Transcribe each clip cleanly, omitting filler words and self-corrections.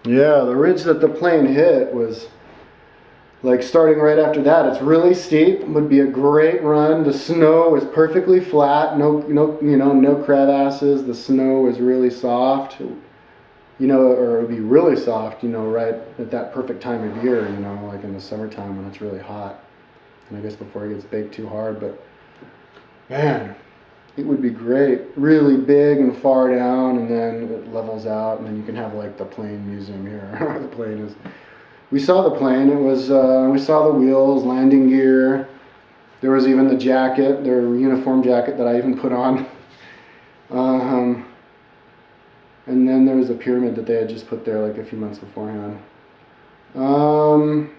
Yeah, the ridge that the plane hit was like starting right after that. It's really steep. Would be a great run. The snow is perfectly flat. No crevasses. The snow is really soft. Or it would be really soft. Right at that perfect time of year. Like in the summertime when it's really hot. And I guess before it gets baked too hard. But man, it would be great. Really big and far down, and then it levels out, and then you can have like the plane museum here. Where the plane is. We saw the plane. It was we saw the wheels, landing gear. There was even the jacket, their uniform jacket that I even put on. Um, and then there was a pyramid that they had just put there like a few months beforehand. And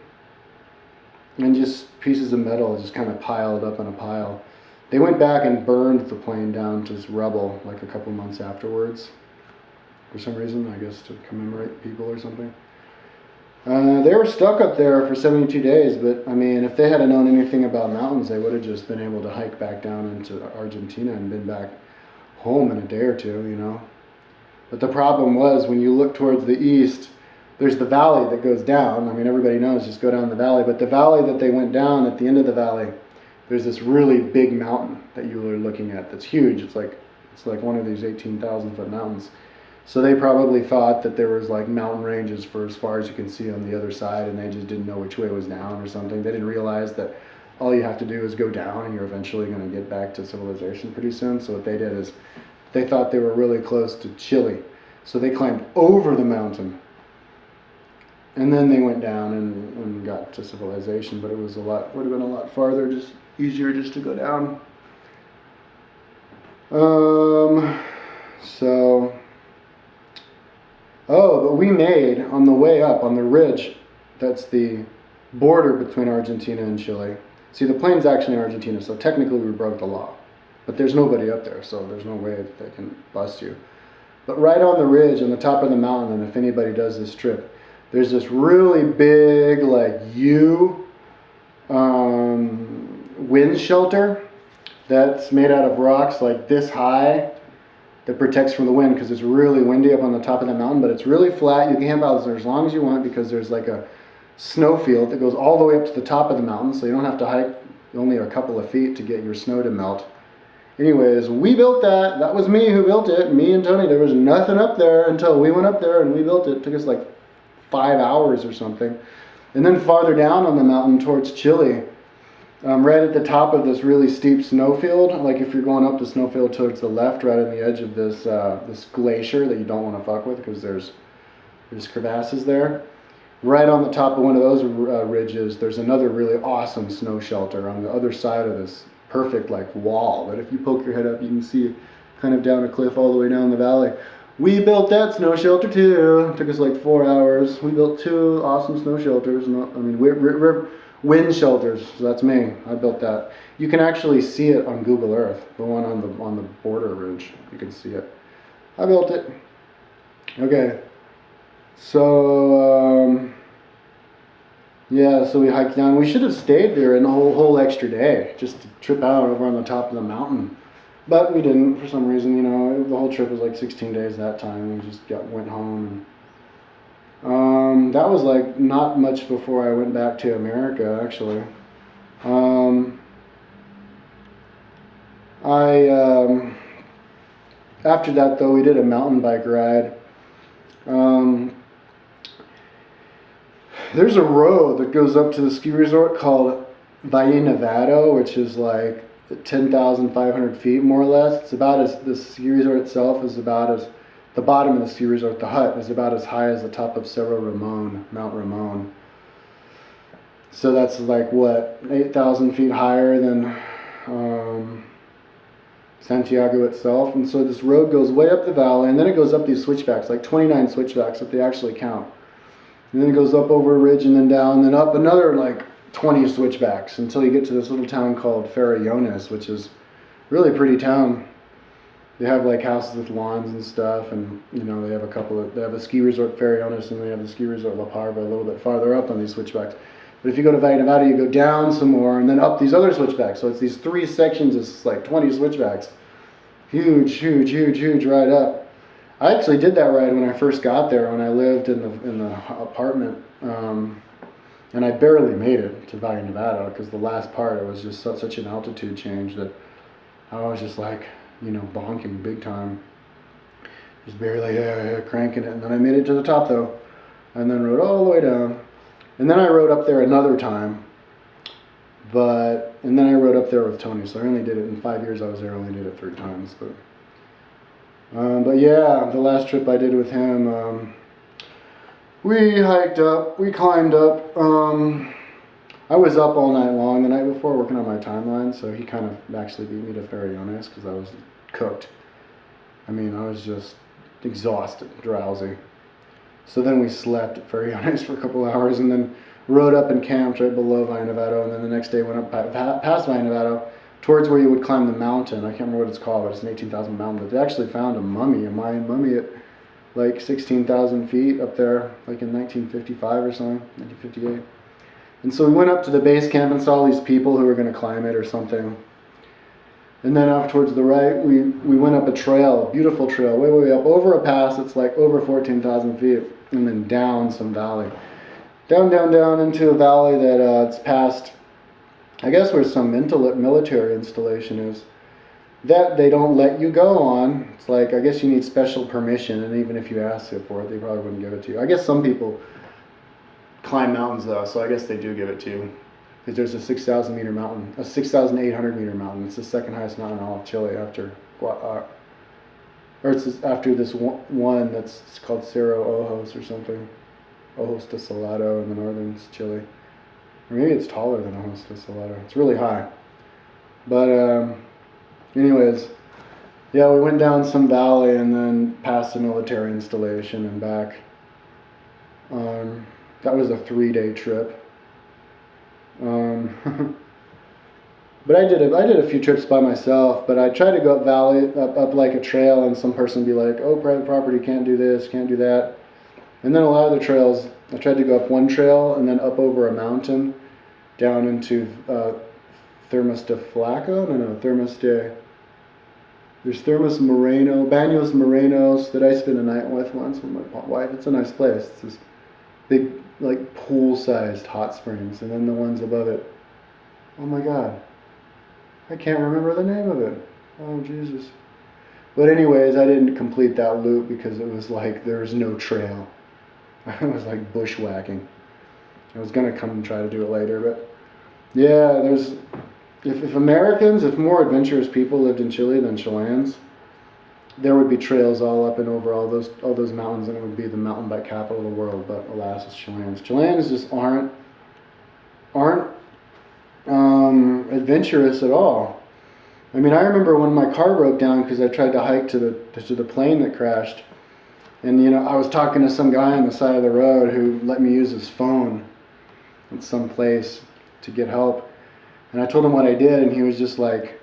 just pieces of metal just kind of piled up in a pile. They went back and burned the plane down to rubble like a couple months afterwards. For some reason, I guess to commemorate people or something. They were stuck up there for 72 days, but I mean, if they had known anything about mountains, they would have just been able to hike back down into Argentina and been back home in a day or two. But the problem was when you look towards the east, there's the valley that goes down. I mean, everybody knows just go down the valley, but the valley that they went down, at the end of the valley, there's this really big mountain that you were looking at that's huge. It's like one of these 18,000-foot mountains. So they probably thought that there was like mountain ranges for as far as you can see on the other side, and they just didn't know which way was down or something. They didn't realize that all you have to do is go down and you're eventually going to get back to civilization pretty soon. So what they did is they thought they were really close to Chile. So they climbed over the mountain. And then they went down and got to civilization, but it was would have been a lot farther, just easier just to go down. So... Oh, but we made, on the way up, on the ridge, that's the border between Argentina and Chile. See, the plane's actually in Argentina, so technically we broke the law. But there's nobody up there, so there's no way that they can bust you. But right on the ridge, on the top of the mountain, and if anybody does this trip, there's this really big, like, wind shelter that's made out of rocks like this high, that protects from the wind because it's really windy up on the top of the mountain, but it's really flat. You can camp out there as long as you want because there's like a snow field that goes all the way up to the top of the mountain, so you don't have to hike only a couple of feet to get your snow to melt. Anyways, we built that. That was me who built it. Me and Tony. There was nothing up there until we went up there and we built it. It took us like 5 hours or something. And then farther down on the mountain towards Chile, right at the top of this really steep snowfield, like if you're going up the snowfield towards the left, right on the edge of this this glacier that you don't want to fuck with because there's crevasses there. Right on the top of one of those ridges, there's another really awesome snow shelter on the other side of this perfect like wall that if you poke your head up, you can see kind of down a cliff all the way down the valley. We built that snow shelter too. It took us like 4 hours. We built 2 awesome snow shelters. I mean, wind shelters. So that's me. I built that. You can actually see it on Google Earth. The one on the border ridge. You can see it. I built it. Okay. So yeah. So we hiked down. We should have stayed there in the whole extra day just to trip out over on the top of the mountain. But we didn't for some reason. The whole trip was like 16 days that time. We just went home. That was like not much before I went back to America, actually. After that, though, we did a mountain bike ride. There's a road that goes up to the ski resort called Valle Nevado, which is like 10,500 feet, more or less. It's about as, the ski resort itself is about as, the bottom of the ski resort, the hut, is about as high as the top of Cerro Ramon, Mount Ramon. So that's like, what, 8,000 feet higher than Santiago itself. And so this road goes way up the valley, and then it goes up these switchbacks, like 29 switchbacks if they actually count. And then it goes up over a ridge and then down, and then up another like 20 switchbacks until you get to this little town called Farellones, which is really a pretty town. They have like houses with lawns and stuff, and they have they have a ski resort Farellones, and they have the ski resort La Parva a little bit farther up on these switchbacks. But if you go to Valle Nevado, you go down some more and then up these other switchbacks. So it's these 3 sections, it's like 20 switchbacks. Huge, huge, huge, huge ride up. I actually did that ride when I first got there, when I lived in the apartment, and I barely made it to Valle Nevado because the last part, it was just such an altitude change that I was just like, bonking big time, just barely cranking it. And then I made it to the top though, and then rode all the way down, and then I rode up there another time. And then I rode up there with Tony, so I only did it in 5 years I was there. I only did it 3 times, but yeah, the last trip I did with him, we hiked up, we climbed up. I was up all night long the night before working on my timeline, so he kind of actually beat me to Farellones because I was cooked. I mean, I was just exhausted, drowsy. So then we slept at Farellones for a couple hours, and then rode up and camped right below Valle Nevado, and then the next day went up past Valle Nevado towards where you would climb the mountain. I can't remember what it's called, but it's an 18,000 mountain. But they actually found a Mayan mummy at like 16,000 feet up there, like in 1955 or something, 1958. And so we went up to the base camp and saw all these people who were going to climb it or something. And then off towards the right, we went up a trail, a beautiful trail, way up, over a pass that's like over 14,000 feet, and then down some valley. Down into a valley that it's past, I guess, where some military installation is. That they don't let you go on. It's like, I guess you need special permission, and even if you asked it for it, they probably wouldn't give it to you. I guess some people climb mountains though, so I guess they do give it to you. Because there's a 6,000 meter mountain, a 6,800 meter mountain. It's the second highest mountain in all of Chile after, or it's after this one that's called Cerro Ojos or something. Ojos de Salado in the northern Chile. Or maybe it's taller than Ojos de Salado. It's really high. But anyways, yeah, we went down some valley and then past the military installation and back. That was a 3-day trip. But I did a few trips by myself. But I tried to go up valley, up like a trail, and some person would be like, "Oh, private property, can't do this, can't do that." And then a lot of the trails, I tried to go up one trail and then up over a mountain, down into Thermos de Flaco. No, Thermos de. There's Thermos Moreno, Baños Morenos that I spent a night with once with my wife. It's a nice place. It's this big, like pool-sized hot springs, and then the ones above it. Oh my God, I can't remember the name of it. Oh Jesus. But anyways, I didn't complete that loop because it was like there was no trail. I was like bushwhacking. I was gonna come and try to do it later, but yeah, if more adventurous people lived in Chile than Chileans, there would be trails all up and over all those mountains, and it would be the mountain bike capital of the world. But alas, it's Chileans. Chileans just aren't adventurous at all. I mean, I remember when my car broke down because I tried to hike to the plane that crashed, and I was talking to some guy on the side of the road who let me use his phone at some place to get help, and I told him what I did, and he was just like,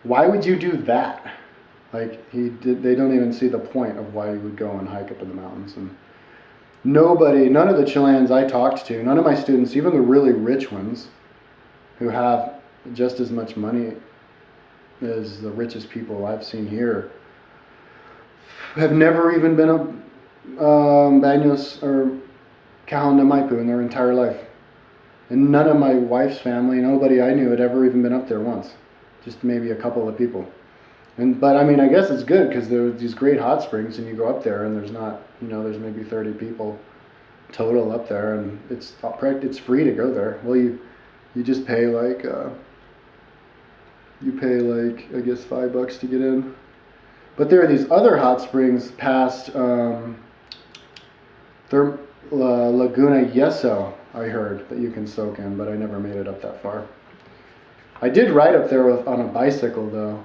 "Why would you do that?" Like they don't even see the point of why you would go and hike up in the mountains. And none of the Chileans I talked to, none of my students, even the really rich ones, who have just as much money as the richest people I've seen here, have never even been a Baños or Cajon de Maipo in their entire life. And none of my wife's family, nobody I knew had ever even been up there once. Just maybe a couple of people. But I mean, I guess it's good because there are these great hot springs, and you go up there, and there's not, there's maybe 30 people total up there, and it's free to go there. Well, you just pay like I guess $5 to get in. But there are these other hot springs past Laguna Yeso, I heard, that you can soak in, but I never made it up that far. I did ride up there on a bicycle though,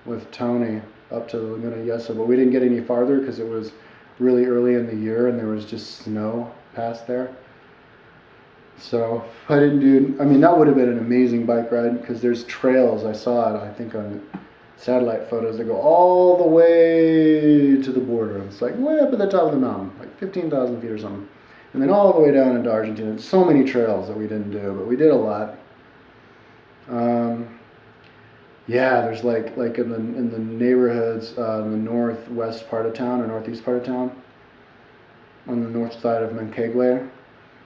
with Tony up to Laguna Yeso, but we didn't get any farther because it was really early in the year and there was just snow past there. So I didn't do. I mean, that would have been an amazing bike ride because there's trails. I saw it, I think, on satellite photos that go all the way to the border. It's like way up at the top of the mountain, like 15,000 feet or something, and then all the way down into Argentina. There's so many trails that we didn't do, but we did a lot. Yeah, there's like in the neighborhoods in the northwest part of town or northeast part of town, on the north side of Moncagle.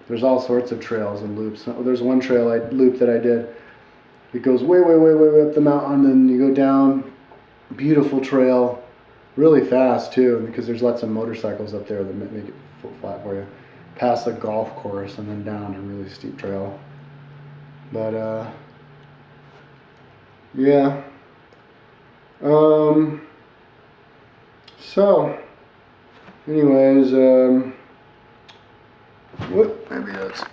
There's all sorts of trails and loops. There's one loop that I did. It goes way up the mountain, and you go down. Beautiful trail, really fast too, because there's lots of motorcycles up there that make it flat for you. Past a golf course and then down a really steep trail. But yeah. Um, so, anyways, what? Maybe that's.